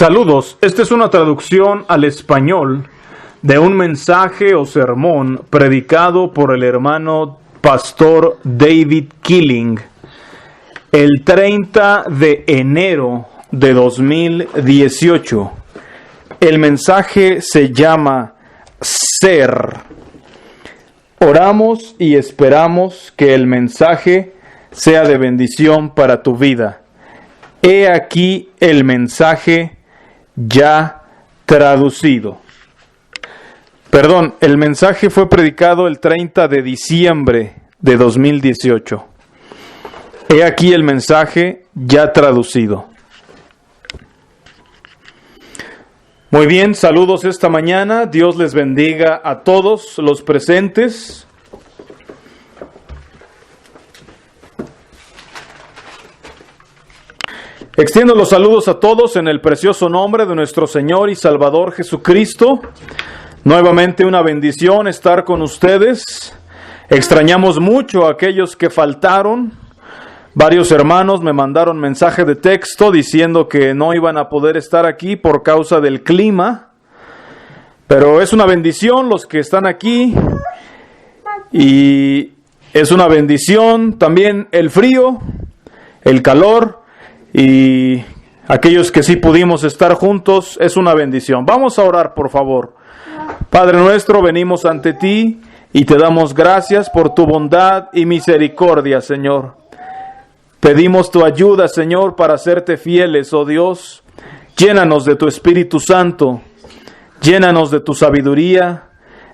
Saludos, esta es una traducción al español de un mensaje o sermón predicado por el hermano pastor David Killing el 30 de enero de 2018. El mensaje se llama Ser. Oramos y esperamos que el mensaje sea de bendición para tu vida. He aquí el mensaje ya traducido. El mensaje fue predicado el 30 de diciembre de 2018. He aquí el mensaje ya traducido. Muy bien, saludos esta mañana. Dios les bendiga a todos los presentes. Extiendo los saludos a todos en el precioso nombre de nuestro Señor y Salvador Jesucristo. Nuevamente una bendición estar con ustedes. Extrañamos mucho a aquellos que faltaron. Varios hermanos me mandaron mensaje de texto diciendo que no iban a poder estar aquí por causa del clima. Pero es una bendición los que están aquí. Y es una bendición también el frío, el calor. Y aquellos que sí pudimos estar juntos, es una bendición. Vamos a orar, por favor. Padre nuestro, venimos ante ti y te damos gracias por tu bondad y misericordia, Señor. Pedimos tu ayuda, Señor, para hacerte fieles, oh Dios. Llénanos de tu Espíritu Santo. Llénanos de tu sabiduría.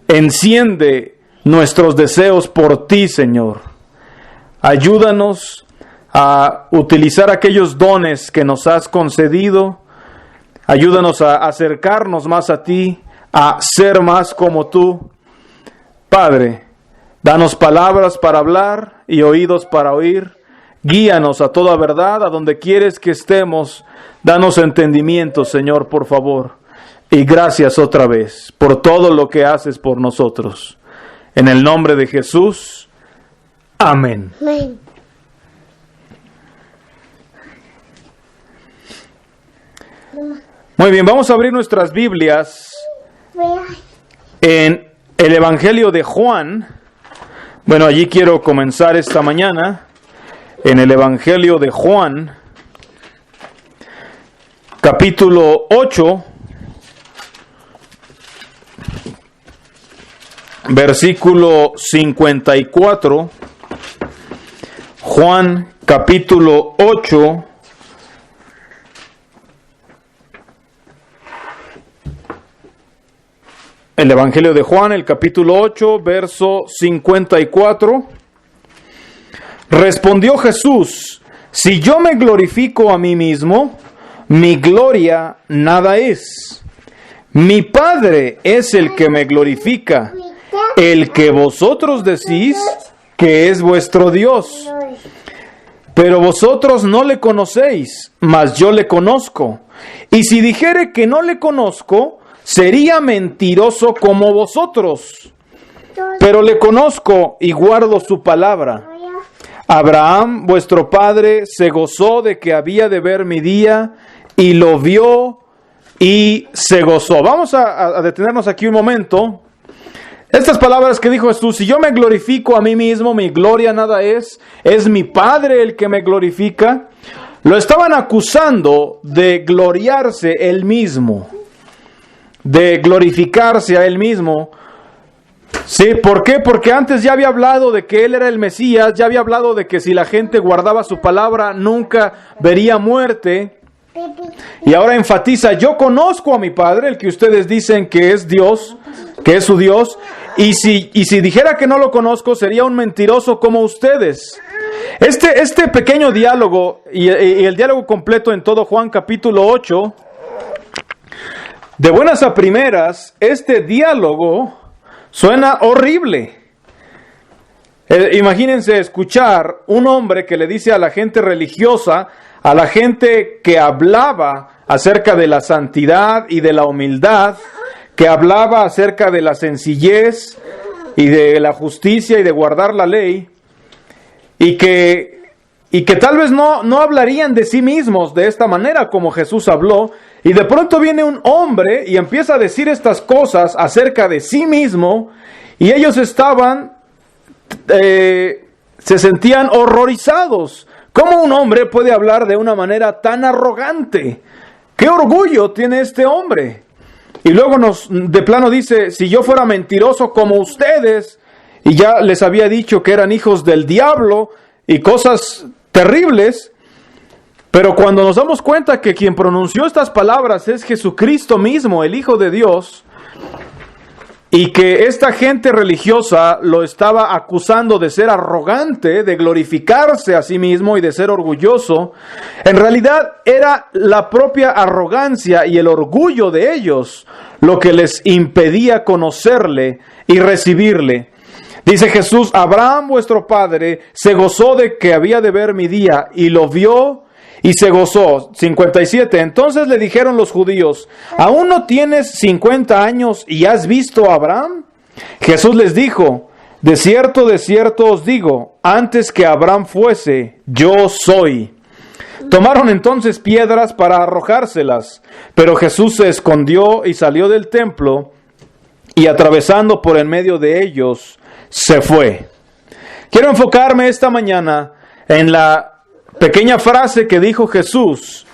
Enciende nuestros deseos por ti, Señor. Ayúdanos a utilizar aquellos dones que nos has concedido. Ayúdanos a acercarnos más a ti, a ser más como tú. Padre, danos palabras para hablar y oídos para oír. Guíanos a toda verdad, a donde quieres que estemos. Danos entendimiento, Señor, por favor. Y gracias otra vez por todo lo que haces por nosotros. En el nombre de Jesús. Amén. Amén. Muy bien, vamos a abrir nuestras Biblias en el Evangelio de Juan. Bueno, allí quiero comenzar esta mañana. En el Evangelio de Juan, capítulo 8, versículo 54. Juan, capítulo 8, el Evangelio de Juan, el capítulo 8, verso 54. Respondió Jesús: si yo me glorifico a mí mismo, mi gloria nada es. Mi Padre es el que me glorifica, el que vosotros decís que es vuestro Dios. Pero vosotros no le conocéis, mas yo le conozco. Y si dijere que no le conozco, sería mentiroso como vosotros. Pero le conozco y guardo su palabra. Abraham, vuestro padre, se gozó de que había de ver mi día, y lo vio y se gozó. Vamos a detenernos aquí un momento. Estas palabras que dijo Jesús: si yo me glorifico a mí mismo, mi gloria nada es mi Padre el que me glorifica. Lo estaban acusando de gloriarse él mismo, de glorificarse a él mismo. Sí, ¿por qué? Porque antes ya había hablado de que él era el Mesías, ya había hablado de que si la gente guardaba su palabra nunca vería muerte. Y ahora enfatiza: yo conozco a mi Padre, el que ustedes dicen que es Dios, que es su Dios, y si dijera que no lo conozco, sería un mentiroso como ustedes. Este pequeño diálogo y el diálogo completo en todo Juan capítulo 8, de buenas a primeras, este diálogo suena horrible. Imagínense escuchar un hombre que le dice a la gente religiosa, a la gente que hablaba acerca de la santidad y de la humildad, que hablaba acerca de la sencillez y de la justicia y de guardar la ley, y que y que tal vez no hablarían de sí mismos de esta manera como Jesús habló, y de pronto viene un hombre y empieza a decir estas cosas acerca de sí mismo, y ellos estaban, se sentían horrorizados. ¿Cómo un hombre puede hablar de una manera tan arrogante? ¿Qué orgullo tiene este hombre? Y luego de plano dice, si yo fuera mentiroso como ustedes, y ya les había dicho que eran hijos del diablo y cosas terribles, pero cuando nos damos cuenta que quien pronunció estas palabras es Jesucristo mismo, el Hijo de Dios, y que esta gente religiosa lo estaba acusando de ser arrogante, de glorificarse a sí mismo y de ser orgulloso, en realidad era la propia arrogancia y el orgullo de ellos lo que les impedía conocerle y recibirle. Dice Jesús, Abraham vuestro padre se gozó de que había de ver mi día y lo vio y se gozó. 57. Entonces le dijeron los judíos, ¿aún no tienes 50 años y has visto a Abraham? Jesús les dijo, de cierto os digo, antes que Abraham fuese, yo soy. Tomaron entonces piedras para arrojárselas, pero Jesús se escondió y salió del templo y atravesando por en medio de ellos, se fue. Quiero enfocarme esta mañana en la pequeña frase que dijo Jesús,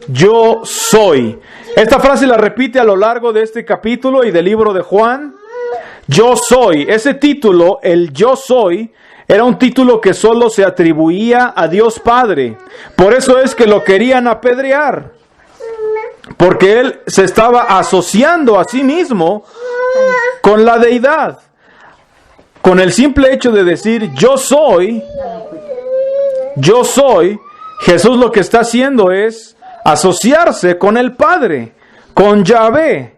yo soy. Esta frase la repite a lo largo de este capítulo y del libro de Juan. Yo soy. Ese título, el yo soy, era un título que solo se atribuía a Dios Padre. Por eso es que lo querían apedrear. Porque él se estaba asociando a sí mismo con la deidad. Con el simple hecho de decir yo soy, Jesús lo que está haciendo es asociarse con el Padre, con Yahvé.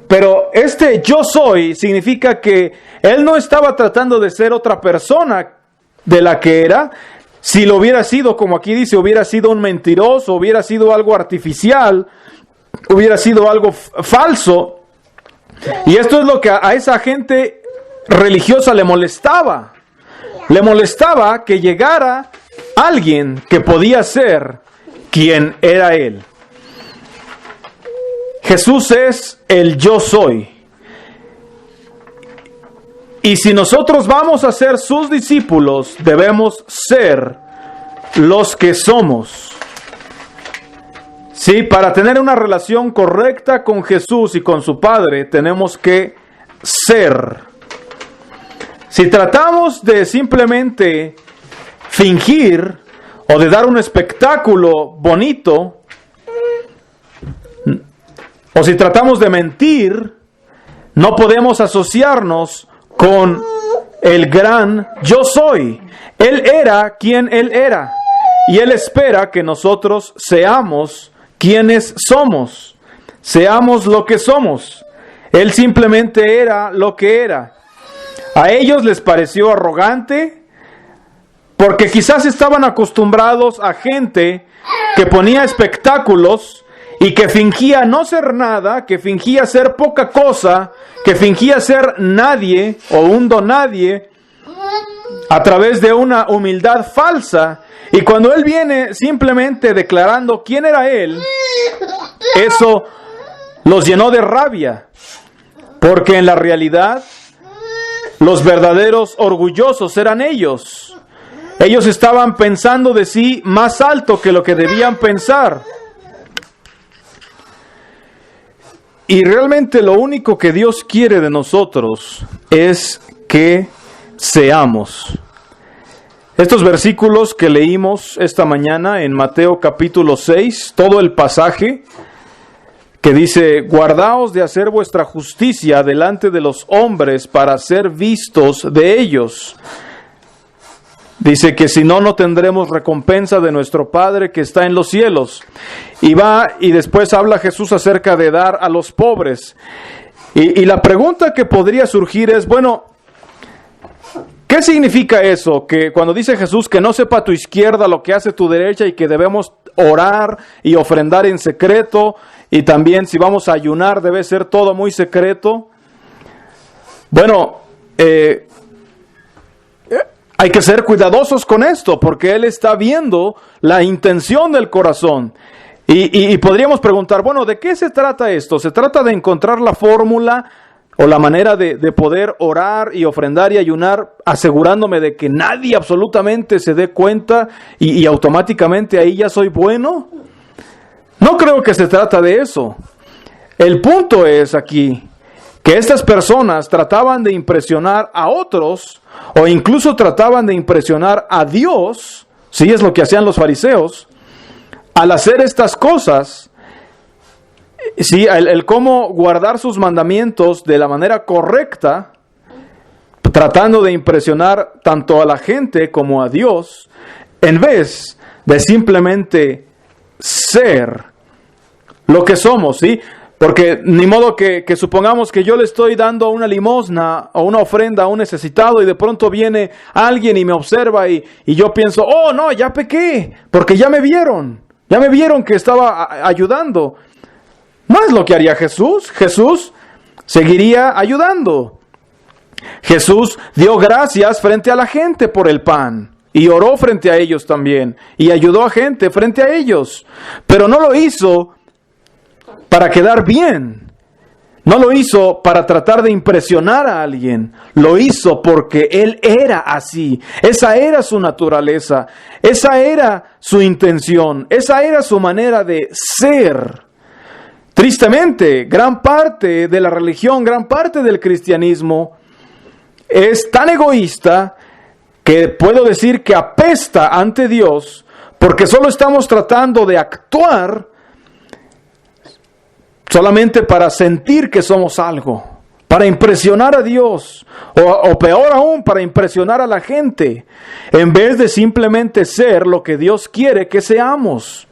Pero este yo soy significa que él no estaba tratando de ser otra persona de la que era. Si lo hubiera sido, como aquí dice, hubiera sido un mentiroso, hubiera sido algo artificial, hubiera sido algo falso. Y esto es lo que a esa gente religiosa le molestaba. Le molestaba que llegara alguien que podía ser quien era él. Jesús es el yo soy. Y si nosotros vamos a ser sus discípulos, debemos ser los que somos. Sí, para tener una relación correcta con Jesús y con su Padre, tenemos que ser. Si tratamos de simplemente fingir o de dar un espectáculo bonito, o si tratamos de mentir, no podemos asociarnos con el gran yo soy. Él era quien Él era, y Él espera que nosotros seamos quienes somos, seamos lo que somos. Él simplemente era lo que era. A ellos les pareció arrogante, porque quizás estaban acostumbrados a gente que ponía espectáculos y que fingía no ser nada, que fingía ser poca cosa, que fingía ser nadie o un donadie a través de una humildad falsa. Y cuando Él viene simplemente declarando quién era Él, eso los llenó de rabia, porque en la realidad los verdaderos orgullosos eran ellos. Ellos estaban pensando de sí más alto que lo que debían pensar. Y realmente lo único que Dios quiere de nosotros es que seamos. Estos versículos que leímos esta mañana en Mateo capítulo 6, todo el pasaje que dice, guardaos de hacer vuestra justicia delante de los hombres para ser vistos de ellos. Dice que si no, no tendremos recompensa de nuestro Padre que está en los cielos. Y va y después habla Jesús acerca de dar a los pobres. Y la pregunta que podría surgir es, bueno, ¿qué significa eso? Que cuando dice Jesús que no sepa tu izquierda lo que hace tu derecha y que debemos orar y ofrendar en secreto, y también si vamos a ayunar debe ser todo muy secreto. Bueno, Hay que ser cuidadosos con esto, porque Él está viendo la intención del corazón. Y podríamos preguntar, bueno, ¿de qué se trata esto? ¿Se trata de encontrar la fórmula o la manera de poder orar y ofrendar y ayunar, asegurándome de que nadie absolutamente se dé cuenta y automáticamente ahí ya soy bueno? No creo que se trata de eso. El punto es aquí que estas personas trataban de impresionar a otros o incluso trataban de impresionar a Dios, si es lo que hacían los fariseos, al hacer estas cosas. Sí, el cómo guardar sus mandamientos de la manera correcta, tratando de impresionar tanto a la gente como a Dios, en vez de simplemente ser lo que somos, ¿sí? Porque ni modo que supongamos que yo le estoy dando una limosna o una ofrenda a un necesitado y de pronto viene alguien y me observa y yo pienso, oh no, ya pequé, porque ya me vieron que estaba ayudando. No es lo que haría Jesús. Jesús seguiría ayudando. Jesús dio gracias frente a la gente por el pan y oró frente a ellos también y ayudó a gente frente a ellos. Pero no lo hizo para quedar bien. No lo hizo para tratar de impresionar a alguien. Lo hizo porque Él era así. Esa era su naturaleza. Esa era su intención. Esa era su manera de ser. Tristemente, gran parte de la religión, gran parte del cristianismo es tan egoísta que puedo decir que apesta ante Dios porque solo estamos tratando de actuar solamente para sentir que somos algo, para impresionar a Dios, o peor aún, para impresionar a la gente, en vez de simplemente ser lo que Dios quiere que seamos.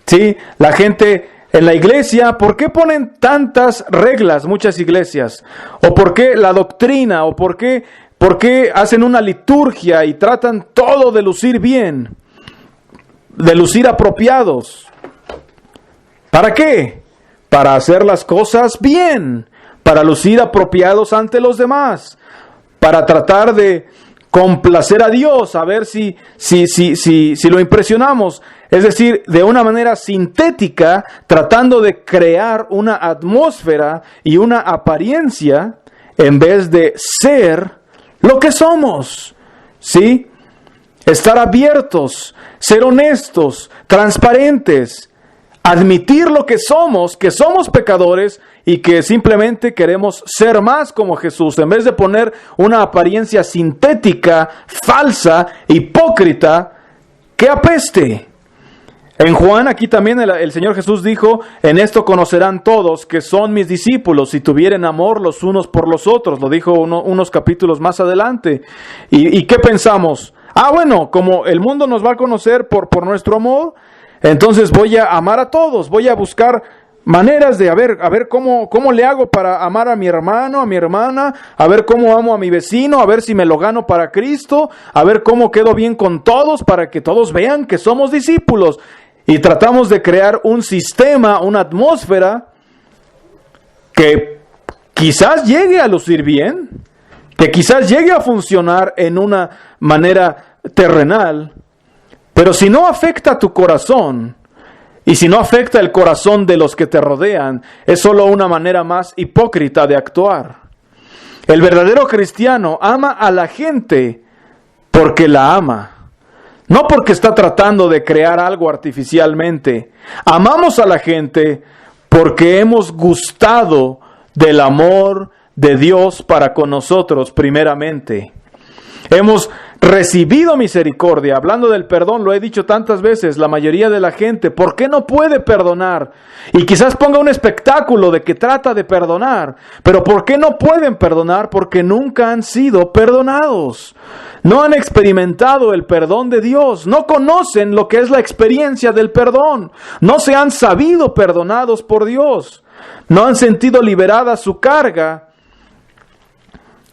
Sí, la gente en la iglesia, ¿por qué ponen tantas reglas muchas iglesias? ¿O por qué la doctrina? ¿O por qué hacen una liturgia y tratan todo de lucir bien? De lucir apropiados. ¿Para qué? Para hacer las cosas bien, para lucir apropiados ante los demás, para tratar de complacer a Dios, a ver si lo impresionamos. Es decir, de una manera sintética, tratando de crear una atmósfera y una apariencia en vez de ser lo que somos. ¿Sí? Estar abiertos, ser honestos, transparentes, admitir lo que somos pecadores y que simplemente queremos ser más como Jesús, en vez de poner una apariencia sintética, falsa, hipócrita, que apeste. En Juan, aquí también el Señor Jesús dijo, en esto conocerán todos que son mis discípulos, si tuvieren amor los unos por los otros. Lo dijo unos capítulos más adelante. ¿Y qué pensamos? Bueno, como el mundo nos va a conocer por nuestro amor, entonces voy a amar a todos, voy a buscar maneras de a ver cómo le hago para amar a mi hermano, a mi hermana, a ver cómo amo a mi vecino, a ver si me lo gano para Cristo, a ver cómo quedo bien con todos para que todos vean que somos discípulos. Y tratamos de crear un sistema, una atmósfera que quizás llegue a lucir bien, que quizás llegue a funcionar en una manera terrenal, pero si no afecta a tu corazón, y si no afecta el corazón de los que te rodean, es solo una manera más hipócrita de actuar. El verdadero cristiano ama a la gente porque la ama, no porque está tratando de crear algo artificialmente. Amamos a la gente porque hemos gustado del amor de Dios para con nosotros primeramente. Hemos recibido misericordia. Hablando del perdón, lo he dicho tantas veces, la mayoría de la gente, ¿por qué no puede perdonar? Y quizás ponga un espectáculo de que trata de perdonar, pero ¿por qué no pueden perdonar? Porque nunca han sido perdonados. No han experimentado el perdón de Dios, no conocen lo que es la experiencia del perdón, no se han sabido perdonados por Dios, no han sentido liberada su carga.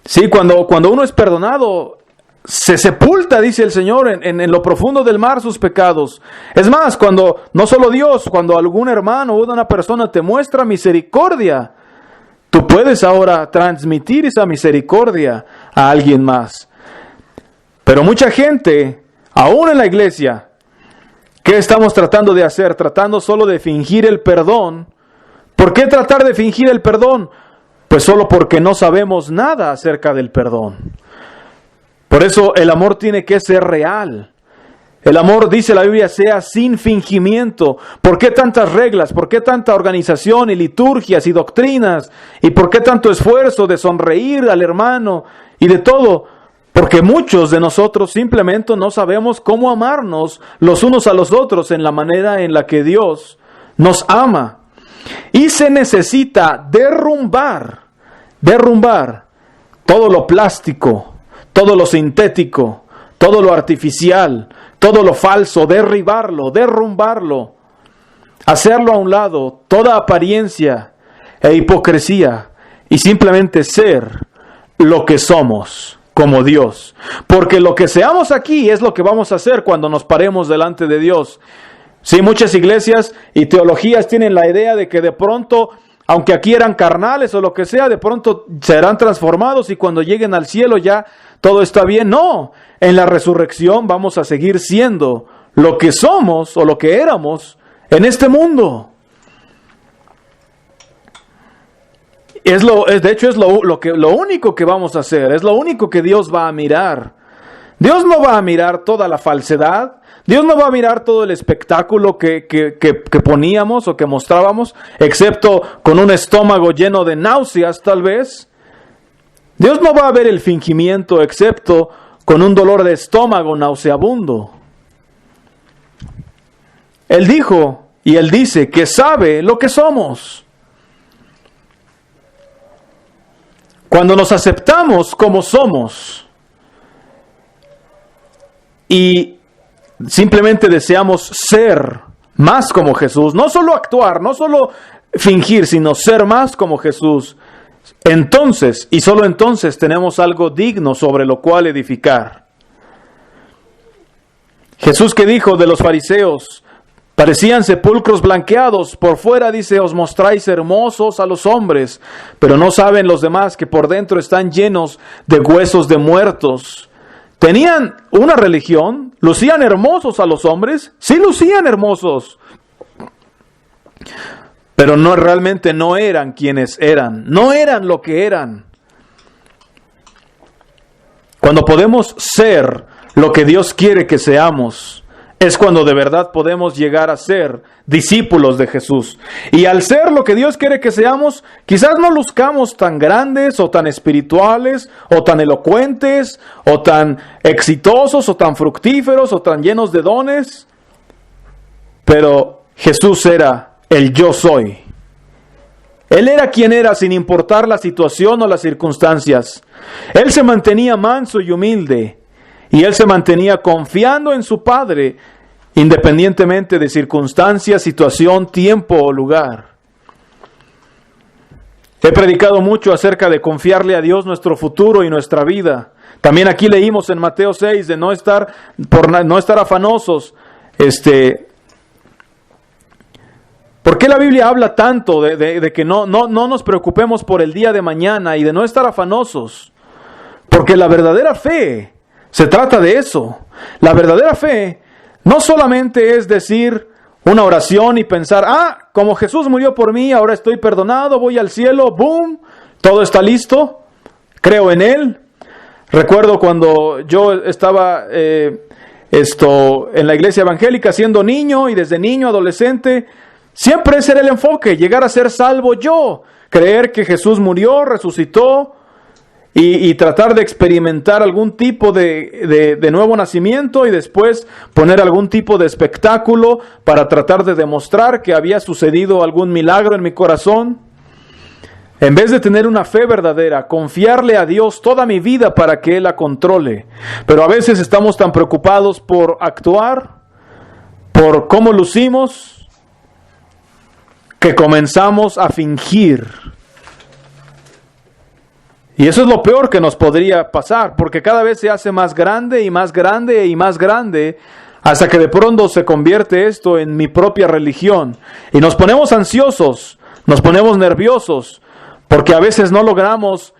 Sí, cuando uno es perdonado, se sepulta, dice el Señor, en lo profundo del mar sus pecados. Es más, cuando no solo Dios, cuando algún hermano o una persona te muestra misericordia, tú puedes ahora transmitir esa misericordia a alguien más. Pero mucha gente, aún en la iglesia, ¿qué estamos tratando de hacer? Tratando solo de fingir el perdón. ¿Por qué tratar de fingir el perdón? Pues solo porque no sabemos nada acerca del perdón. Por eso el amor tiene que ser real. El amor, dice la Biblia, sea sin fingimiento. ¿Por qué tantas reglas? ¿Por qué tanta organización y liturgias y doctrinas? ¿Y por qué tanto esfuerzo de sonreír al hermano y de todo? Porque muchos de nosotros simplemente no sabemos cómo amarnos los unos a los otros en la manera en la que Dios nos ama. Y se necesita derrumbar todo lo plástico, todo lo sintético, todo lo artificial, todo lo falso, derrumbarlo, hacerlo a un lado, toda apariencia e hipocresía, y simplemente ser lo que somos como Dios. Porque lo que seamos aquí es lo que vamos a hacer cuando nos paremos delante de Dios. Sí, muchas iglesias y teologías tienen la idea de que de pronto, aunque aquí eran carnales o lo que sea, de pronto serán transformados y cuando lleguen al cielo ya todo está bien. No, en la resurrección vamos a seguir siendo lo que somos o lo que éramos en este mundo. De hecho es lo único que vamos a hacer, es lo único que Dios va a mirar. Dios no va a mirar toda la falsedad, Dios no va a mirar todo el espectáculo que poníamos o que mostrábamos, excepto con un estómago lleno de náuseas tal vez. Dios no va a ver el fingimiento, excepto con un dolor de estómago nauseabundo. Él dijo y Él dice que sabe lo que somos. Cuando nos aceptamos como somos y simplemente deseamos ser más como Jesús, no solo actuar, no solo fingir, sino ser más como Jesús, entonces, y solo entonces, tenemos algo digno sobre lo cual edificar. Jesús, que dijo de los fariseos, parecían sepulcros blanqueados, por fuera dice, os mostráis hermosos a los hombres, pero no saben los demás que por dentro están llenos de huesos de muertos. Tenían una religión, lucían hermosos a los hombres, sí lucían hermosos, pero realmente no eran quienes eran, no eran lo que eran. Cuando podemos ser lo que Dios quiere que seamos, es cuando de verdad podemos llegar a ser discípulos de Jesús. Y al ser lo que Dios quiere que seamos, quizás no luzcamos tan grandes o tan espirituales o tan elocuentes o tan exitosos o tan fructíferos o tan llenos de dones. Pero Jesús era el yo soy. Él era quien era sin importar la situación o las circunstancias. Él se mantenía manso y humilde. Y Él se mantenía confiando en su Padre, independientemente de circunstancias, situación, tiempo o lugar. He predicado mucho acerca de confiarle a Dios nuestro futuro y nuestra vida. También aquí leímos en Mateo 6 de no estar afanosos. ¿Por qué la Biblia habla tanto de que no nos preocupemos por el día de mañana y de no estar afanosos? Porque la verdadera fe se trata de eso. La verdadera fe no solamente es decir una oración y pensar, como Jesús murió por mí, ahora estoy perdonado, voy al cielo, boom, todo está listo, creo en Él. Recuerdo cuando yo estaba en la iglesia evangélica siendo niño y desde niño, adolescente, siempre ese era el enfoque, llegar a ser salvo yo, creer que Jesús murió, resucitó, y tratar de experimentar algún tipo de nuevo nacimiento y después poner algún tipo de espectáculo para tratar de demostrar que había sucedido algún milagro en mi corazón. En vez de tener una fe verdadera, confiarle a Dios toda mi vida para que Él la controle. Pero a veces estamos tan preocupados por actuar, por cómo lucimos, que comenzamos a fingir. Y eso es lo peor que nos podría pasar, porque cada vez se hace más grande y más grande y más grande, hasta que de pronto se convierte esto en mi propia religión. Y nos ponemos ansiosos, nos ponemos nerviosos, porque a veces no logramos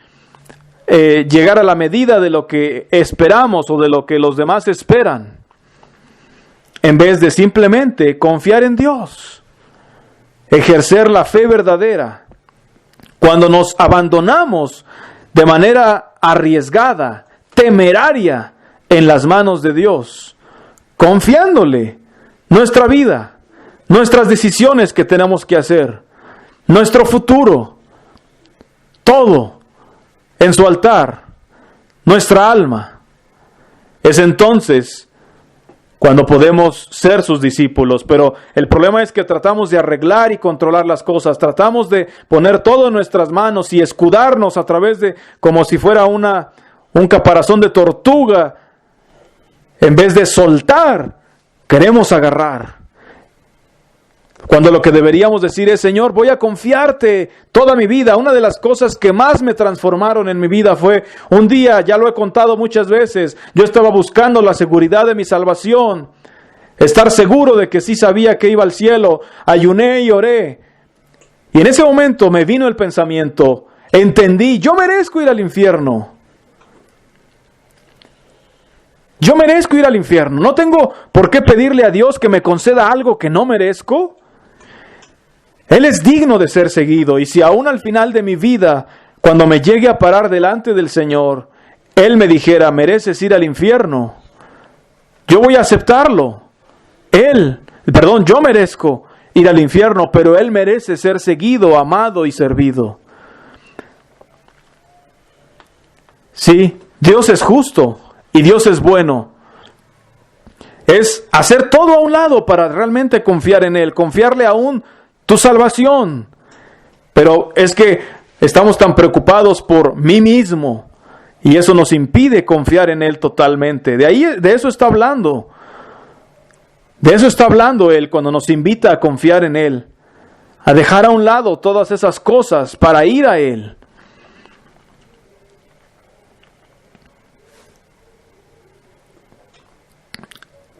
llegar a la medida de lo que esperamos o de lo que los demás esperan, en vez de simplemente confiar en Dios, ejercer la fe verdadera. Cuando nos abandonamos de manera arriesgada, temeraria, en las manos de Dios, confiándole nuestra vida, nuestras decisiones que tenemos que hacer, nuestro futuro, todo en su altar, nuestra alma, es entonces cuando podemos ser sus discípulos. Pero el problema es que tratamos de arreglar y controlar las cosas, tratamos de poner todo en nuestras manos y escudarnos a través de, como si fuera un caparazón de tortuga. En vez de soltar, queremos agarrar. Cuando lo que deberíamos decir es: Señor, voy a confiarte toda mi vida. Una de las cosas que más me transformaron en mi vida fue un día, ya lo he contado muchas veces, yo estaba buscando la seguridad de mi salvación, estar seguro de que sí sabía que iba al cielo. Ayuné y oré. Y en ese momento me vino el pensamiento, entendí, yo merezco ir al infierno. Yo merezco ir al infierno. No tengo por qué pedirle a Dios que me conceda algo que no merezco. Él es digno de ser seguido, y si aún al final de mi vida, cuando me llegue a parar delante del Señor, Él me dijera: mereces ir al infierno, yo voy a aceptarlo. Yo merezco ir al infierno, pero Él merece ser seguido, amado y servido. Sí, Dios es justo y Dios es bueno. Es hacer todo a un lado para realmente confiar en Él, confiarle aún tu salvación. Pero es que estamos tan preocupados por mí mismo y eso nos impide confiar en Él totalmente. De eso está hablando. De eso está hablando Él cuando nos invita a confiar en Él, a dejar a un lado todas esas cosas para ir a Él.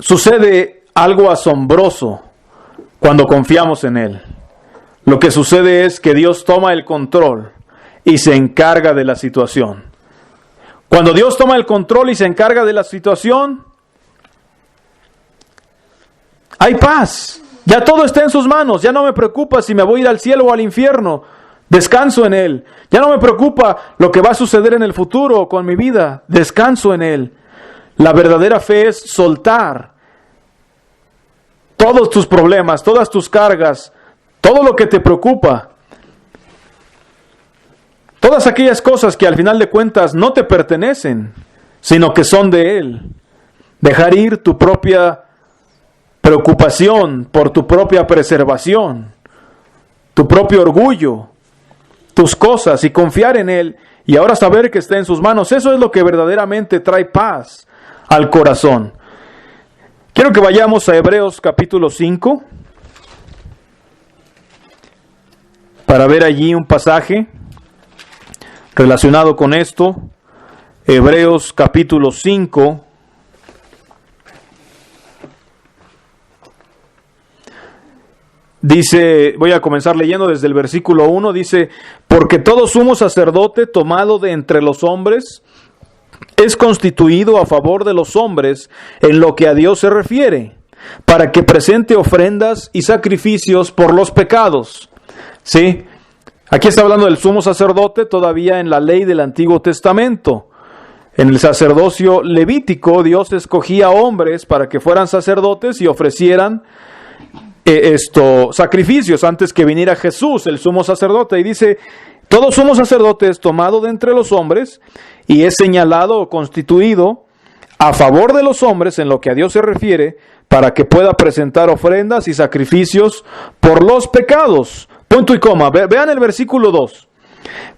Sucede algo asombroso cuando confiamos en Él. Lo que sucede es que Dios toma el control y se encarga de la situación. Cuando Dios toma el control y se encarga de la situación, hay paz. Ya todo está en sus manos. Ya no me preocupa si me voy a ir al cielo o al infierno. Descanso en Él. Ya no me preocupa lo que va a suceder en el futuro con mi vida. Descanso en Él. La verdadera fe es soltar todos tus problemas, todas tus cargas, todo lo que te preocupa, todas aquellas cosas que al final de cuentas no te pertenecen, sino que son de Él. Dejar ir tu propia preocupación por tu propia preservación, tu propio orgullo, tus cosas, y confiar en Él, y ahora saber que está en sus manos. Eso es lo que verdaderamente trae paz al corazón. Quiero que vayamos a Hebreos capítulo 5 para ver allí un pasaje relacionado con esto. Hebreos capítulo 5. Dice, voy a comenzar leyendo desde el versículo 1, dice: porque todo sumo sacerdote tomado de entre los hombres es constituido a favor de los hombres en lo que a Dios se refiere, para que presente ofrendas y sacrificios por los pecados. ¿Sí? Aquí está hablando del sumo sacerdote todavía en la ley del Antiguo Testamento. En el sacerdocio levítico, Dios escogía hombres para que fueran sacerdotes y ofrecieran sacrificios antes que viniera Jesús, el sumo sacerdote. Y dice: todo sumo sacerdote es tomado de entre los hombres y es señalado o constituido a favor de los hombres en lo que a Dios se refiere, para que pueda presentar ofrendas y sacrificios por los pecados. Punto y coma. Vean el versículo 2.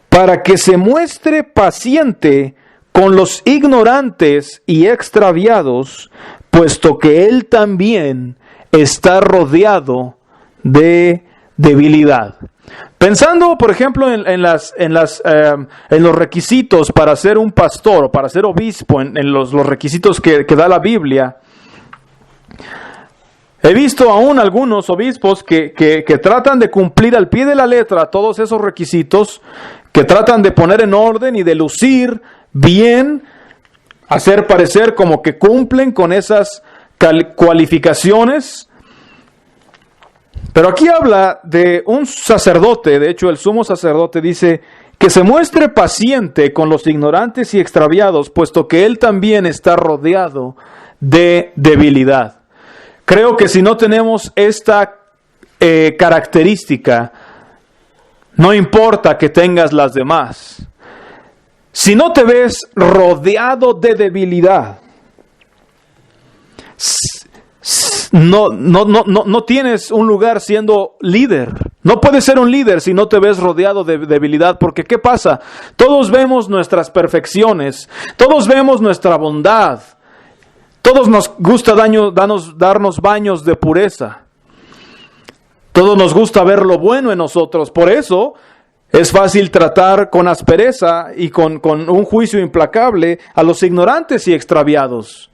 Para que se muestre paciente con los ignorantes y extraviados, puesto que Él también está rodeado de debilidad. Pensando, por ejemplo, en los requisitos para ser un pastor o para ser obispo, en los requisitos que da la Biblia, he visto aún algunos obispos que tratan de cumplir al pie de la letra todos esos requisitos que tratan de poner en orden y de lucir bien, hacer parecer como que cumplen con esas cualificaciones. Pero aquí habla de un sacerdote, de hecho el sumo sacerdote dice que se muestre paciente con los ignorantes y extraviados, puesto que él también está rodeado de debilidad. Creo que si no tenemos esta característica, no importa que tengas las demás. Si no te ves rodeado de debilidad, no tienes un lugar siendo líder. No puedes ser un líder si no te ves rodeado de debilidad, porque ¿qué pasa? Todos vemos nuestras perfecciones, todos vemos nuestra bondad, todos nos gusta darnos baños de pureza, todos nos gusta ver lo bueno en nosotros. Por eso es fácil tratar con aspereza y con un juicio implacable a los ignorantes y extraviados,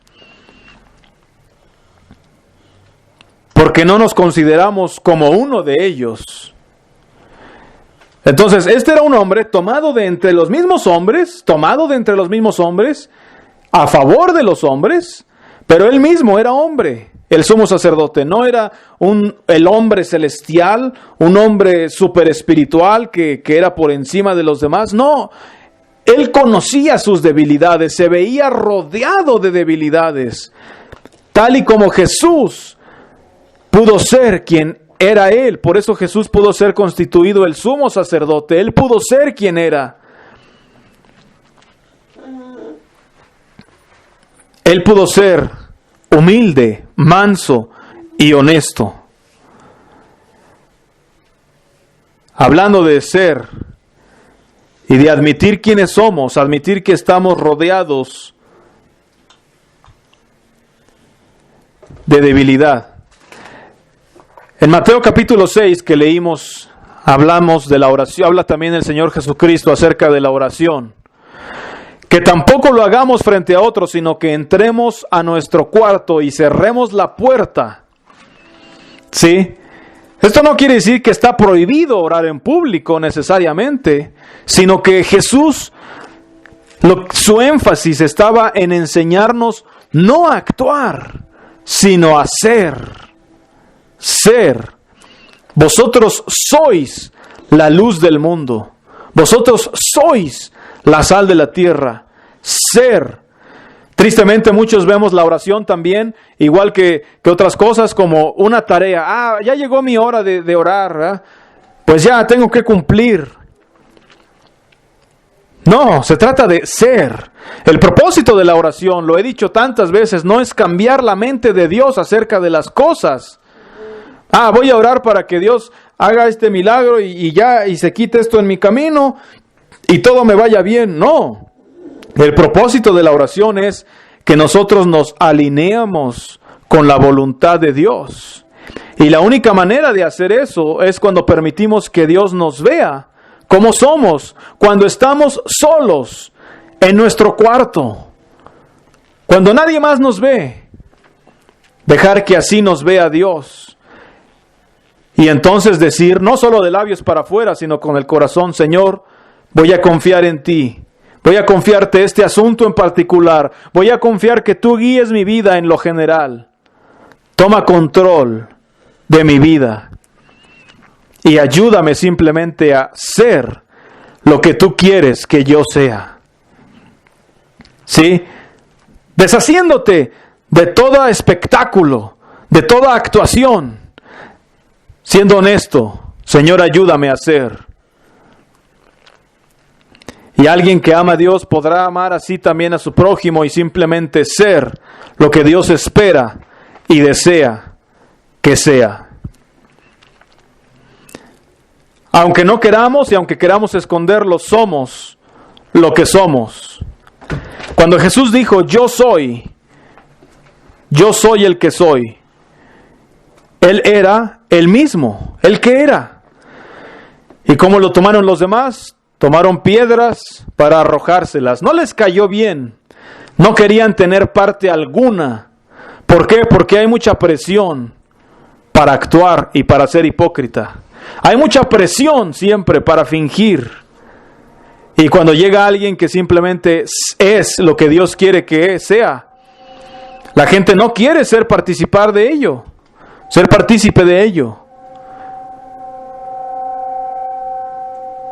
porque no nos consideramos como uno de ellos. Entonces, este era un hombre tomado de entre los mismos hombres, a favor de los hombres, pero él mismo era hombre. El sumo sacerdote no era el hombre celestial, un hombre super espiritual que era por encima de los demás. No, él conocía sus debilidades, se veía rodeado de debilidades, tal y como Jesús pudo ser quien era él. Por eso Jesús pudo ser constituido el sumo sacerdote. Él pudo ser quien era. Él pudo ser humilde, manso y honesto. Hablando de ser y de admitir quiénes somos, admitir que estamos rodeados de debilidad. En Mateo capítulo 6 que leímos, hablamos de la oración, habla también el Señor Jesucristo acerca de la oración. Que tampoco lo hagamos frente a otros, sino que entremos a nuestro cuarto y cerremos la puerta. ¿Sí? Esto no quiere decir que está prohibido orar en público necesariamente, sino que Jesús, su énfasis estaba en enseñarnos no a actuar, sino a ser. Ser. Vosotros sois la luz del mundo. Vosotros sois la sal de la tierra. Ser. Tristemente muchos vemos la oración también, igual que otras cosas, como una tarea. Ya llegó mi hora de orar, ¿eh? Pues ya tengo que cumplir. No, se trata de ser. El propósito de la oración, lo he dicho tantas veces, no es cambiar la mente de Dios acerca de las cosas. Voy a orar para que Dios haga este milagro y se quite esto en mi camino y todo me vaya bien. No. El propósito de la oración es que nosotros nos alineamos con la voluntad de Dios. Y la única manera de hacer eso es cuando permitimos que Dios nos vea como somos, cuando estamos solos en nuestro cuarto, cuando nadie más nos ve. Dejar que así nos vea Dios. Y entonces decir, no solo de labios para afuera, sino con el corazón: Señor, voy a confiar en ti. Voy a confiarte este asunto en particular. Voy a confiar que tú guíes mi vida en lo general. Toma control de mi vida. Y ayúdame simplemente a ser lo que tú quieres que yo sea. ¿Sí? Deshaciéndote de todo espectáculo, de toda actuación. Siendo honesto, Señor, ayúdame a ser. Y alguien que ama a Dios podrá amar así también a su prójimo y simplemente ser lo que Dios espera y desea que sea. Aunque no queramos y aunque queramos esconderlo, somos lo que somos. Cuando Jesús dijo, yo soy el que soy, Él era el mismo, el que era. ¿Y cómo lo tomaron los demás? Tomaron piedras para arrojárselas. No les cayó bien. No querían tener parte alguna. ¿Por qué? Porque hay mucha presión para actuar y para ser hipócrita. Hay mucha presión siempre para fingir. Y cuando llega alguien que simplemente es lo que Dios quiere que sea, la gente no quiere participar de ello, ser partícipe de ello.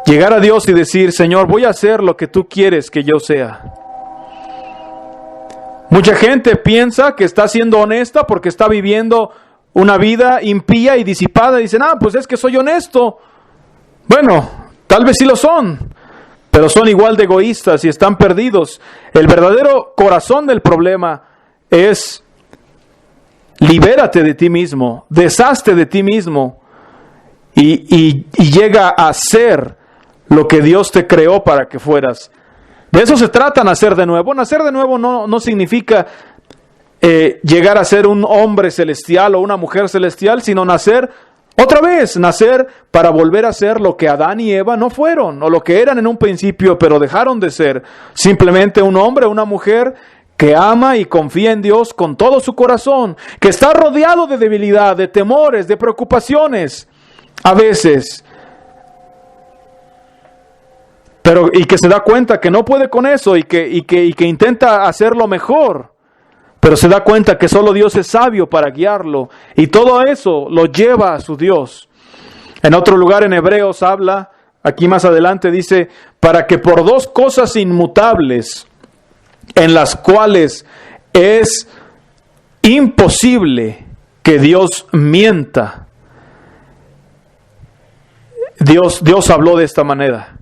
Llegar a Dios y decir, Señor, voy a hacer lo que tú quieres que yo sea. Mucha gente piensa que está siendo honesta porque está viviendo una vida impía y disipada. Dicen, pues es que soy honesto. Bueno, tal vez sí lo son, pero son igual de egoístas y están perdidos. El verdadero corazón del problema es: libérate de ti mismo, deshazte de ti mismo y llega a ser lo que Dios te creó para que fueras. De eso se trata nacer de nuevo. Nacer de nuevo no significa llegar a ser un hombre celestial o una mujer celestial, sino nacer otra vez, nacer para volver a ser lo que Adán y Eva no fueron, o lo que eran en un principio, pero dejaron de ser. Simplemente un hombre o una mujer que ama y confía en Dios con todo su corazón, que está rodeado de debilidad, de temores, de preocupaciones, a veces, y que se da cuenta que no puede con eso y que intenta hacerlo mejor, pero se da cuenta que solo Dios es sabio para guiarlo, y todo eso lo lleva a su Dios. En otro lugar en Hebreos habla, aquí más adelante dice, para que por dos cosas inmutables, en las cuales es imposible que Dios mienta. Dios habló de esta manera.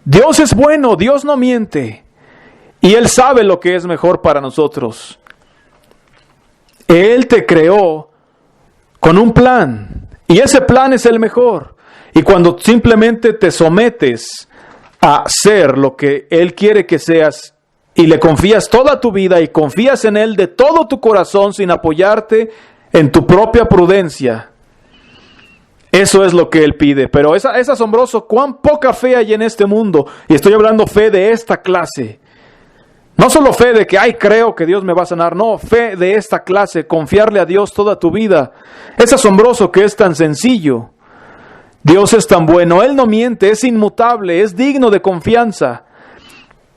Dios es bueno, Dios no miente. Y Él sabe lo que es mejor para nosotros. Él te creó con un plan. Y ese plan es el mejor. Y cuando simplemente te sometes a ser lo que Él quiere que seas, y le confías toda tu vida y confías en Él de todo tu corazón sin apoyarte en tu propia prudencia, eso es lo que Él pide. Pero es asombroso cuán poca fe hay en este mundo. Y estoy hablando fe de esta clase. No solo fe de que, creo que Dios me va a sanar. No, fe de esta clase, confiarle a Dios toda tu vida. Es asombroso que es tan sencillo. Dios es tan bueno, Él no miente, es inmutable, es digno de confianza.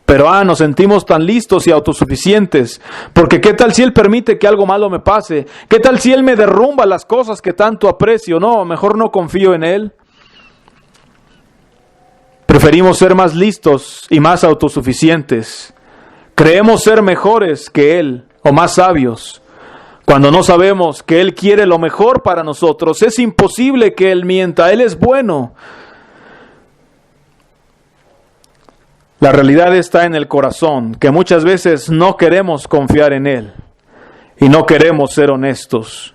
Pero nos sentimos tan listos y autosuficientes, porque ¿qué tal si Él permite que algo malo me pase? ¿Qué tal si Él me derrumba las cosas que tanto aprecio? No, mejor no confío en Él. Preferimos ser más listos y más autosuficientes. Creemos ser mejores que Él o más sabios, cuando no sabemos que Él quiere lo mejor para nosotros. Es imposible que Él mienta, Él es bueno. La realidad está en el corazón, que muchas veces no queremos confiar en Él y no queremos ser honestos.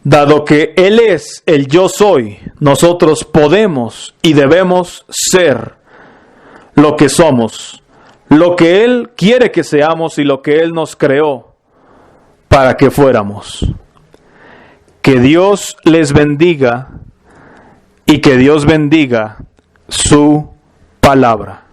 Dado que Él es el yo soy, nosotros podemos y debemos ser lo que somos, lo que Él quiere que seamos y lo que Él nos creó para que fuéramos. Que Dios les bendiga. Y que Dios bendiga su palabra.